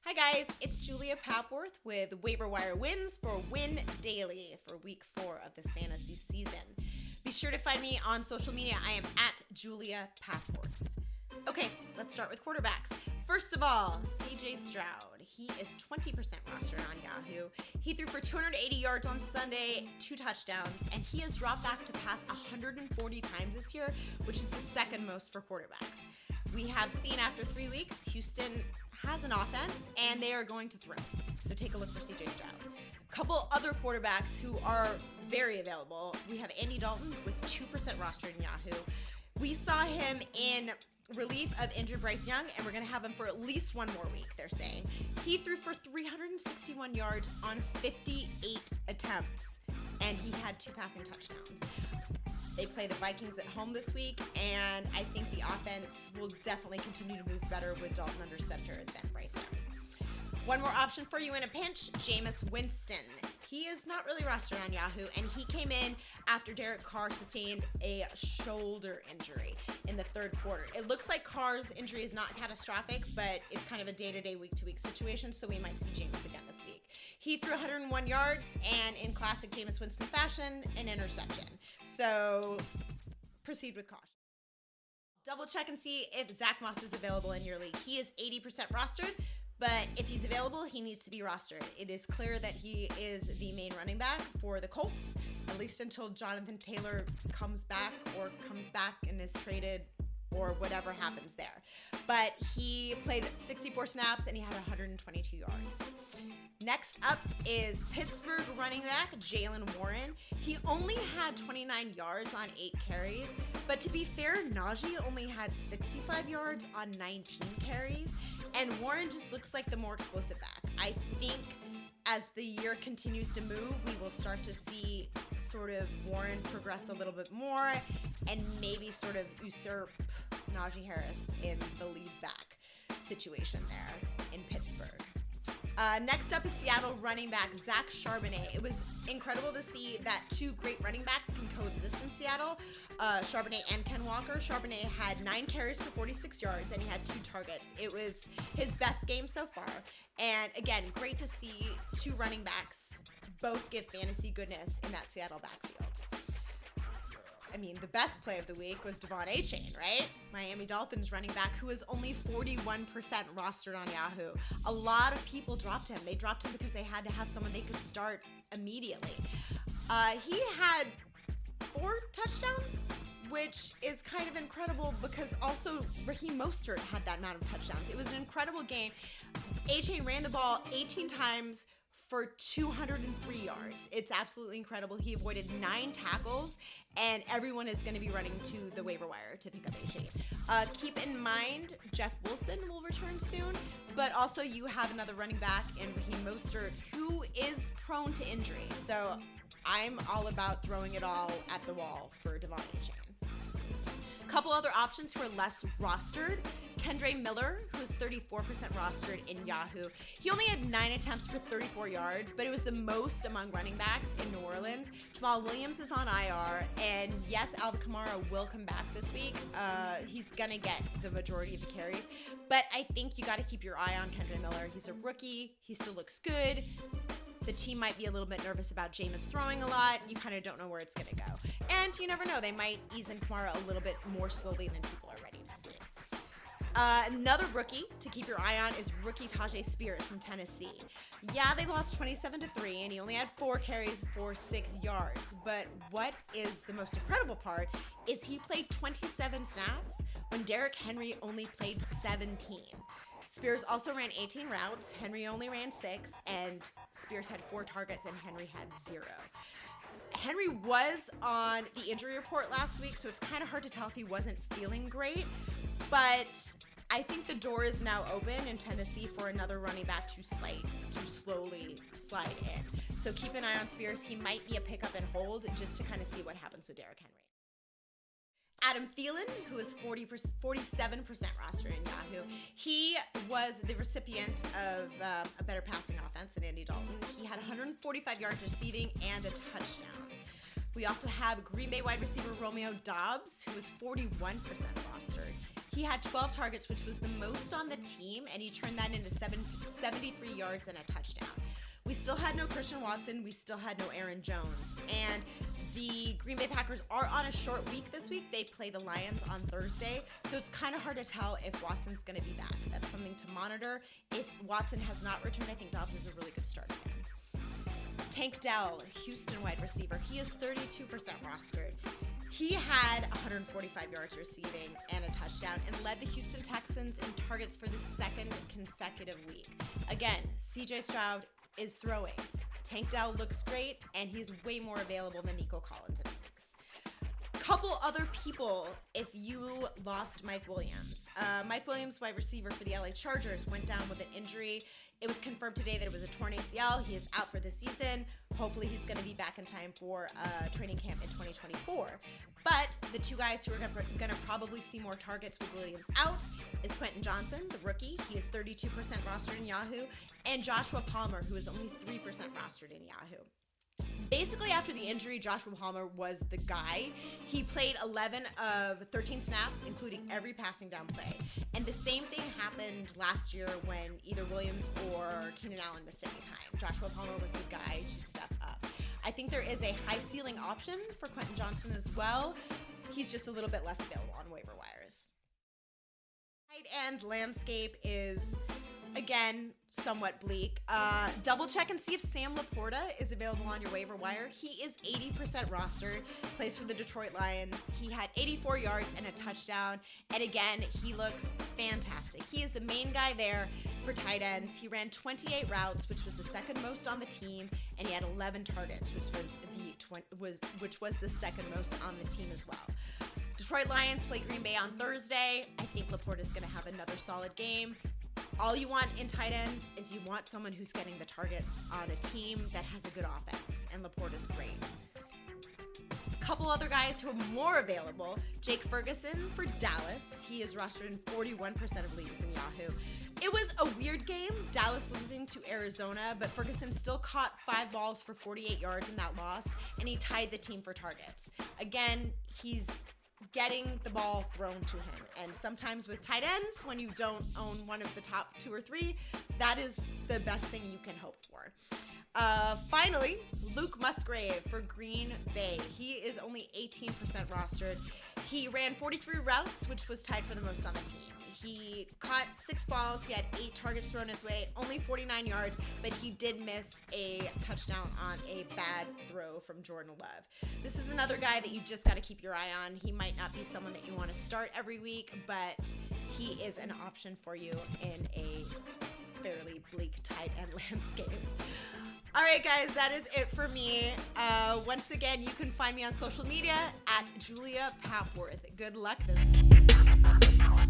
Hi guys, it's Julia Papworth with Waiver Wire Wins for Win Daily for week 4 of this fantasy season. Be sure to find me on social media. I am at Julia Papworth. Okay, let's start with quarterbacks. First of all, CJ Stroud. He is 20% rostered on Yahoo. He threw for 280 yards on Sunday, 2 touchdowns, and he has dropped back to pass 140 times this year, which is the second most for quarterbacks. We have seen after 3 weeks, Houston has an offense, and they are going to throw. So take a look for CJ Stroud. A couple other quarterbacks who are very available. We have Andy Dalton, who was 2% rostered in Yahoo. We saw him in relief of injured Bryce Young, and we're going to have him for at least one more week, they're saying. He threw for 361 yards on 58 attempts, and he had 2 passing touchdowns. They play the Vikings at home this week, and I think the offense will definitely continue to move better with Dalton under center than Bryce Young. One more option for you in a pinch, Jameis Winston. He is not really rostered on Yahoo, and he came in after Derek Carr sustained a shoulder injury in the third quarter. It looks like Carr's injury is not catastrophic, but it's kind of a day-to-day, week-to-week situation, so we might see Jameis again this week. He threw 101 yards, and in classic Jameis Winston fashion, an interception. So proceed with caution. Double check and see if Zach Moss is available in your league. He is 80% rostered. But if he's available, he needs to be rostered. It is clear that he is the main running back for the Colts, at least until Jonathan Taylor comes back and is traded or whatever happens there. But he played 64 snaps and he had 122 yards. Next up is Pittsburgh running back Jaylen Warren. He only had 29 yards on 8 carries, but to be fair, Najee only had 65 yards on 19 carries. And Warren just looks like the more explosive back. I think as the year continues to move, we will start to see sort of Warren progress a little bit more and maybe sort of usurp Najee Harris in the lead back situation there in Pittsburgh. Next up is Seattle running back Zach Charbonnet. It was incredible to see that 2 great running backs can coexist in Seattle, Charbonnet and Ken Walker. Charbonnet had 9 carries for 46 yards, and he had 2 targets. It was his best game so far. And again, great to see 2 running backs both give fantasy goodness in that Seattle backfield. I mean, the best play of the week was Achane, right? Miami Dolphins running back who is only 41% rostered on Yahoo. A lot of people dropped him. They dropped him because they had to have someone they could start immediately. He had 4 touchdowns, which is kind of incredible because also Raheem Mostert had that amount of touchdowns. It was an incredible game. Achane ran the ball 18 times for 203 yards. It's absolutely incredible. He avoided 9 tackles, and everyone is going to be running to the waiver wire to pick up Achane. Keep in mind, Jeff Wilson will return soon, but also you have another running back in Raheem Mostert who is prone to injury. So I'm all about throwing it all at the wall for Achane. Couple other options who are less rostered. Kendre Miller, who's 34% rostered in Yahoo. He only had 9 attempts for 34 yards, but it was the most among running backs in New Orleans. Jamal Williams is on IR, and yes, Alvin Kamara will come back this week. He's going to get the majority of the carries, but I think you got to keep your eye on Kendre Miller. He's a rookie. He still looks good. The team might be a little bit nervous about Jameis throwing a lot. You kind of don't know where it's going to go. And you never know. They might ease in Kamara a little bit more slowly than people are ready to see. Another rookie to keep your eye on is rookie Tyjae Spears from Tennessee. Yeah, they lost 27-3, and he only had 4 carries for 6 yards. But what is the most incredible part is he played 27 snaps when Derrick Henry only played 17. Spears also ran 18 routes. Henry only ran 6, and Spears had 4 targets, and Henry had 0. Henry was on the injury report last week, so it's kind of hard to tell if he wasn't feeling great. But I think the door is now open in Tennessee for another running back to slowly slide in. So keep an eye on Spears. He might be a pickup and hold just to kind of see what happens with Derrick Henry. Adam Thielen, who is 47% rostered in Yahoo. He was the recipient of a better passing offense than Andy Dalton. He had 145 yards receiving and a touchdown. We also have Green Bay wide receiver Romeo Doubs, who is 41% rostered. He had 12 targets, which was the most on the team, and he turned that into 73 yards and a touchdown. We still had no Christian Watson. We still had no Aaron Jones. And the Green Bay Packers are on a short week this week. They play the Lions on Thursday. So it's kind of hard to tell if Watson's going to be back. That's something to monitor. If Watson has not returned, I think Dobbs is a really good start again. Tank Dell, Houston wide receiver. He is 32% rostered. He had 145 yards receiving and a touchdown and led the Houston Texans in targets for the second consecutive week. Again, CJ Stroud is throwing. Tank Dell looks great, and he's way more available than Nico Collins and Hicks. Couple other people, if you lost Mike Williams. Mike Williams, wide receiver for the LA Chargers, went down with an injury. It was confirmed today that it was a torn ACL. He is out for the season. Hopefully he's going to be back in time for training camp in 2024. But the two guys who are going to probably see more targets with Williams out is Quentin Johnson, the rookie. He is 32% rostered in Yahoo. And Joshua Palmer, who is only 3% rostered in Yahoo. Basically, after the injury, Joshua Palmer was the guy. He played 11 of 13 snaps, including every passing down play. And the same thing happened last year when either Williams or Keenan Allen missed any time. Joshua Palmer was the guy to step up. I think there is a high ceiling option for Quentin Johnson as well. He's just a little bit less available on waiver wires. Tight end landscape is, again, somewhat bleak. Double check and see if Sam Laporta is available on your waiver wire. He is 80% rostered, plays for the Detroit Lions. He had 84 yards and a touchdown. And again, he looks fantastic. He is the main guy there for tight ends. He ran 28 routes, which was the second most on the team, and he had 11 targets, which was the second most on the team as well. Detroit Lions play Green Bay on Thursday. I think Laporta is going to have another solid game. All you want in tight ends is you want someone who's getting the targets on a team that has a good offense, and Laporta's great. A couple other guys who are more available. Jake Ferguson for Dallas. He is rostered in 41% of leagues in Yahoo. It was a weird game, Dallas losing to Arizona, but Ferguson still caught 5 balls for 48 yards in that loss, and he tied the team for targets. Again, he's getting the ball thrown to him. And sometimes with tight ends, when you don't own one of the top 2 or 3, that is the best thing you can hope for. Finally, Luke Musgrave for Green Bay. He is only 18% rostered. He ran 43 routes, which was tied for the most on the team. He caught 6 balls. He had 8 targets thrown his way, only 49 yards, but he did miss a touchdown on a bad throw from Jordan Love. This is another guy that you just got to keep your eye on. He might not be someone that you want to start every week, but he is an option for you in a fairly bleak tight end landscape. All right, guys, that is it for me. Once again, you can find me on social media at Julia Papworth. Good luck this week.